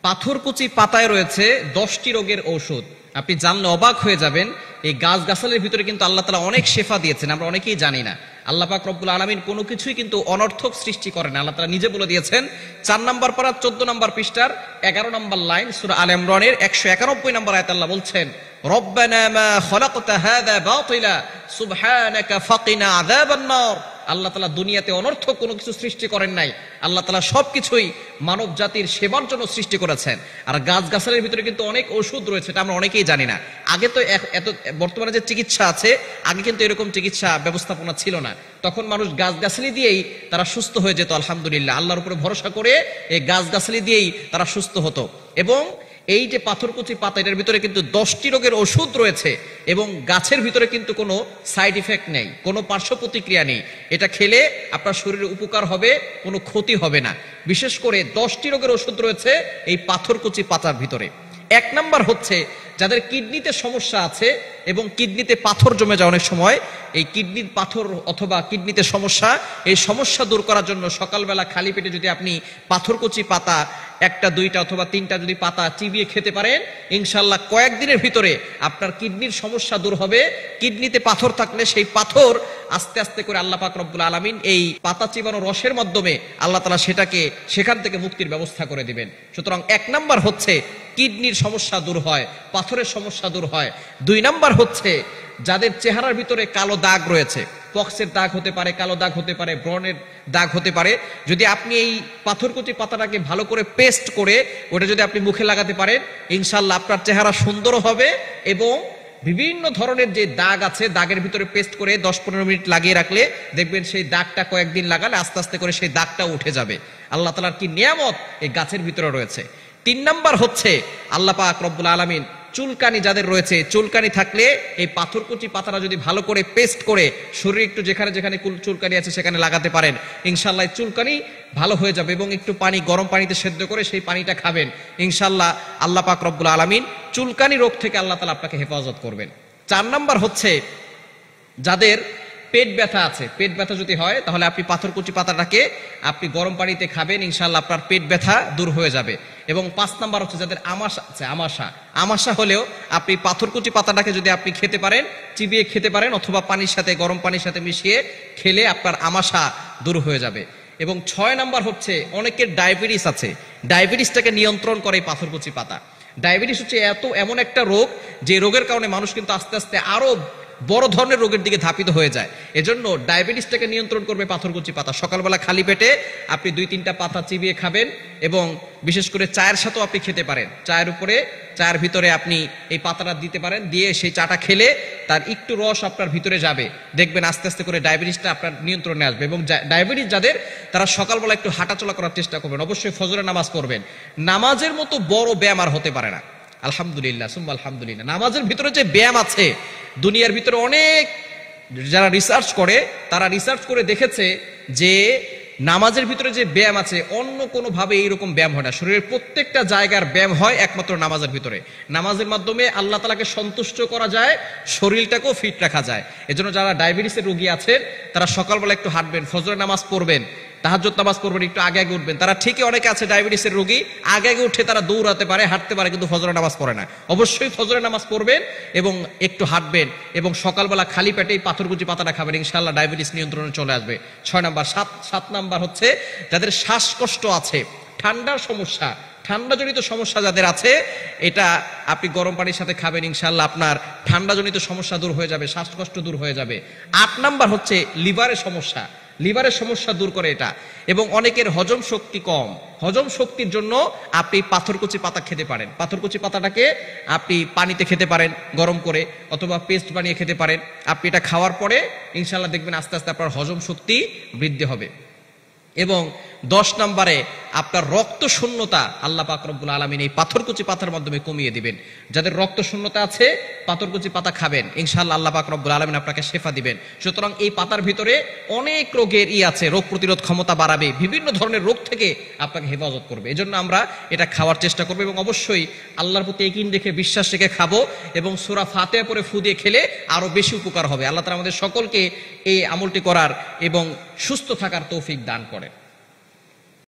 পাথরকুচি পাতায় রয়েছে 10টি রোগের ঔষধ। আপনি জানলে অবাক হয়ে যাবেন। এই গাছগাছালির ভিতরে কিন্তু আল্লাহ তাআলা অনেক শেফা দিয়েছেন, আমরা অনেকেই জানি না। আল্লাহ পাক রব্বুল আলামিন কোনো কিছুই কিন্তু অনর্থক সৃষ্টি করেন। আল্লাহ তাআলা নিজে বলে দিয়েছেন 4 নম্বর পারা 14 নম্বর পৃষ্ঠার 11 নম্বর লাইন সূরা আলে ইমরানের 191 নম্বর আয়াতে আল্লাহ বলছেন, রব্বানা মা খালাকতা হাযা বাতিলা সুবহানাকা ফাকিনা আযাবান নার। আল্লাহ তাআলা দুনিয়াতে অনর্থক কোনো কিছু সৃষ্টি করেন নাই। আল্লাহ তাআলা সবকিছুই মানব জাতির সেবার জন্য সৃষ্টি করেছেন। আর গাছগাছালির ভিতরে কিন্তু অনেক ওষুধ রয়েছে, এটা আমরা অনেকেই জানি না। আগে তো এত বর্তমানে যে চিকিৎসা আছে, আগে কিন্তু এরকম চিকিৎসা ব্যবস্থাপনা ছিল না। তখন মানুষ গাছগাছালি দিয়েই তারা সুস্থ হয়ে যেত। আলহামদুলিল্লাহ, আল্লাহর উপরে ভরসা করে এই গাছগাছালি দিয়েই তারা সুস্থ হতো। এবং এই যে পাথরকুচি পাতা, এটার ভিতরে কিন্তু 10টি রোগের ওষুধ রয়েছে এবং গাছের ভিতরে কিন্তু কোনো সাইড ইফেক্ট নেই, কোনো পার্শ্ব প্রতিক্রিয়া নেই। এটা খেলে আপনার শরীরে উপকার হবে, কোনো ক্ষতি হবে না। বিশেষ করে 10টি রোগের ওষুধ রয়েছে এই পাথরকুচি পাতার ভিতরে। 1 নাম্বার হচ্ছে যাদের কিডনিতে সমস্যা আছে এবং কিডনিতে পাথর জমে যায় অনেক সময়, এই কিডনির পাথর অথবা কিডনিতে সমস্যা, এই সমস্যা দূর করার জন্য সকালবেলা খালি পেটে যদি আপনি পাথরকুচি পাতা 1টা 2টা অথবা 3টা যদি পাতা চিবিয়ে খেতে পারেন, ইনশাআল্লাহ কয়েকদিনের ভিতরে আপনার কিডনির সমস্যা দূর হবে। কিডনিতে পাথর থাকলে সেই পাথর আস্তে আস্তে করে আল্লাহ পাক রব্বুল আলামিন এই পাতা চিবানো রসের মাধ্যমে আল্লাহ তাআলা সেখান থেকে মুক্তির ব্যবস্থা করে দিবেন। সুতরাং 1 নাম্বার হচ্ছে কিডনির সমস্যা দূর হয়, পাথরের সমস্যা দূর হয়। 2 নাম্বার হচ্ছে যাদের চেহারার ভিতরে কালো দাগ রয়েছে, পক্সের দাগ হতে পারে, কালো দাগ হতে পারে, ব্রণের দাগ হতে পারে, যদি আপনি এই পাথরকুচি পাতাটাকে ভালো করে পেস্ট করে ওটা যদি আপনি মুখে লাগাতে পারেন, ইনশাআল্লাহ আপনার চেহারা সুন্দর হবে। এবং বিভিন্ন ধরনের যে দাগ আছে, দাগের ভিতরে পেস্ট করে 10-15 মিনিট লাগিয়ে রাখলে দেখবেন সেই দাগটা কয়েকদিন লাগালে আস্তে আস্তে করে সেই দাগটা উঠে যাবে। আল্লাহ তাআলার কি নিয়ামত এই গাছের ভিতরে রয়েছে। 3 নাম্বার হচ্ছে আল্লাহ পাক রব্বুল আলামিন চুলকানি যাদের রয়েছে, চুলকানি থাকলে এই পাথরকুচি পাতাটা যদি ভালো করে পেস্ট করে শরীরে একটু যেখানে যেখানে চুলকানি আছে সেখানে লাগাতে পারেন, ইনশাআল্লাহ চুলকানি ভালো হয়ে যাবে। এবং একটু পানি গরম পানিতে সেদ্ধ করে সেই পানিটা খাবেন, ইনশাআল্লাহ আল্লাহ পাক রব্বুল আলামিন চুলকানি রোগ থেকে আল্লাহ তাআলা আপনাকে হেফাজত করবেন। 4 নাম্বার হচ্ছে যাদের পেট ব্যথা আছে, পেট ব্যথা যদি হয় তাহলে আপনি পাথরকুচি পাতাটাকে আপনি গরম পানিতে খাবেন, ইনশাআল্লাহ আপনার পেট ব্যথা দূর হয়ে যাবে। এবং 5 নাম্বার হচ্ছে যাদের আমাশা আছে, আমাশা হলেও আপনি পাথরকুচি পাতাটাকে যদি আপনি খেতে পারেন, চিবিয়ে খেতে পারেন অথবা পানির সাথে গরম পানির সাথে মিশিয়ে খেলে আপনার আমাশা দূর হয়ে যাবে। এবং 6 নাম্বার হচ্ছে অনেকের ডায়াবেটিস আছে, ডায়াবেটিসটাকে নিয়ন্ত্রণ করে এই পাথরকুচি পাতা। ডায়াবেটিস হচ্ছে এমন একটা রোগ যে রোগের কারণে মানুষ কিন্তু আস্তে আস্তে আরো বড় ধরনের রোগের দিকে ধাপিত হয়ে যায়। এজন্য ডায়াবেটিসটাকে নিয়ন্ত্রণ করবে পাথরকুচি পাতা। সকালবেলা খালি পেটে আপনি 2-3টা পাতা চিবিয়ে খাবেন এবং বিশেষ করে চায়ের সাথেও আপনি খেতে পারেন। চায়ের ভিতরে আপনি এই পাতাটা দিতে পারেন, দিয়ে সেই চাটা খেলে তার একটু রস আপনার ভিতরে যাবে, দেখবেন আস্তে আস্তে করে ডায়াবেটিসটা আপনার নিয়ন্ত্রণে আসবে। এবং ডায়াবেটিস যাদের, তারা সকালবেলা একটু হাঁটাচলা করার চেষ্টা করবেন, অবশ্যই ফজরের নামাজ পড়বেন। নামাজের মতো বড় ব্যায়াম আর হতে পারে না। আলহামদুলিল্লাহ সুম্মা আলহামদুলিল্লাহ, নামাজের ভিতরে যে ব্যায়াম আছে, দুনিয়ার ভিতরে অনেক যারা রিসার্চ করে তারা রিসার্চ করে দেখেছে যে নামাজের ভিতরে যে ব্যায়াম আছে অন্য কোনো ভাবে এইরকম ব্যায়াম হয় না। শরীরের প্রত্যেকটা জায়গার ব্যায়াম হয় একমাত্র নামাজের ভিতরে। নামাজের মাধ্যমে আল্লাহ তাআলাকে সন্তুষ্ট করা যায়, শরীরটাকেও ফিট রাখা যায়। এজন্য যারা ডায়াবেটিসের রোগী আছেন তারা সকালবেলা একটু হাঁটবেন, ফজরের নামাজ পড়বেন, তাহাজ্জুদ নামাজ পড়বেন, একটু আগে আগে উঠবেন। তারা ঠিকই, অনেকে আছে ডায়াবেটিসের রোগী আগে আগে উঠে তারা দৌড়াতে পারে, হাঁটতে পারে, কিন্তু ফজরের নামাজ পড়ে না। অবশ্যই ফজরের নামাজ পড়বেন এবং একটু হাঁটবেন এবং সকালবেলা খালি পেটে এই পাথরকুচি পাতাটা খাবেন, ইনশাআল্লাহ ডায়াবেটিস নিয়ন্ত্রণে চলে আসবে। 6 নাম্বার। 7 নাম্বার হচ্ছে যাদের শ্বাসকষ্ট আছে, ঠান্ডার সমস্যা, ঠান্ডাজনিত সমস্যা যাদের আছে, এটা আপনি গরম পানির সাথে খাবেন, ইনশাআল্লাহ আপনার ঠান্ডাজনিত সমস্যা দূর হয়ে যাবে, শ্বাসকষ্ট দূর হয়ে যাবে। 8 নাম্বার হচ্ছে লিভারের সমস্যা, লিভারের সমস্যা দূর করে এটা। এবং অনেকের হজম শক্তি কম, হজম শক্তির জন্য আপনি পাথরকুচি পাতা খেতে পারেন। পাথরকুচি পাতাটাকে আপনি পানিতে খেতে পারেন গরম করে, অথবা পেস্ট বানিয়ে খেতে পারেন। আপনি এটা খাওয়ার পরে ইনশাআল্লাহ দেখবেন আস্তে আস্তে আপনার হজম শক্তি বৃদ্ধি হবে। এবং 10 নম্বরে আপনার রক্ত শূন্যতা আল্লাহ পাক রব্বুল আলামিন এই পাথরকুচি পাতার মাধ্যমে কমিয়ে দিবেন। যাদের রক্ত শূন্যতা আছে পাথরকুচি পাতা খাবেন, ইনশাআল্লাহ আল্লাহ পাক রব্বুল আলামিন আপনাকে শেফা দিবেন। সুতরাং এই পাতার ভিতরে অনেক রোগের আছে, রোগ প্রতিরোধ ক্ষমতা বাড়াবে, বিভিন্ন ধরনের রোগ থেকে আপনাকে হেফাজত করবে। এজন্য আমরা এটা খাওয়ার চেষ্টা করবো এবং অবশ্যই আল্লাহর প্রতি ইয়াকিন রেখে, বিশ্বাস রেখে খাবো এবং সূরা ফাতিহা পড়ে ফু দিয়ে খেলে আরো বেশি উপকার হবে। আল্লাহ তাআলা আমাদের সকলকে এই আমলটি করার এবং সুস্থ থাকার তৌফিক দান করেন।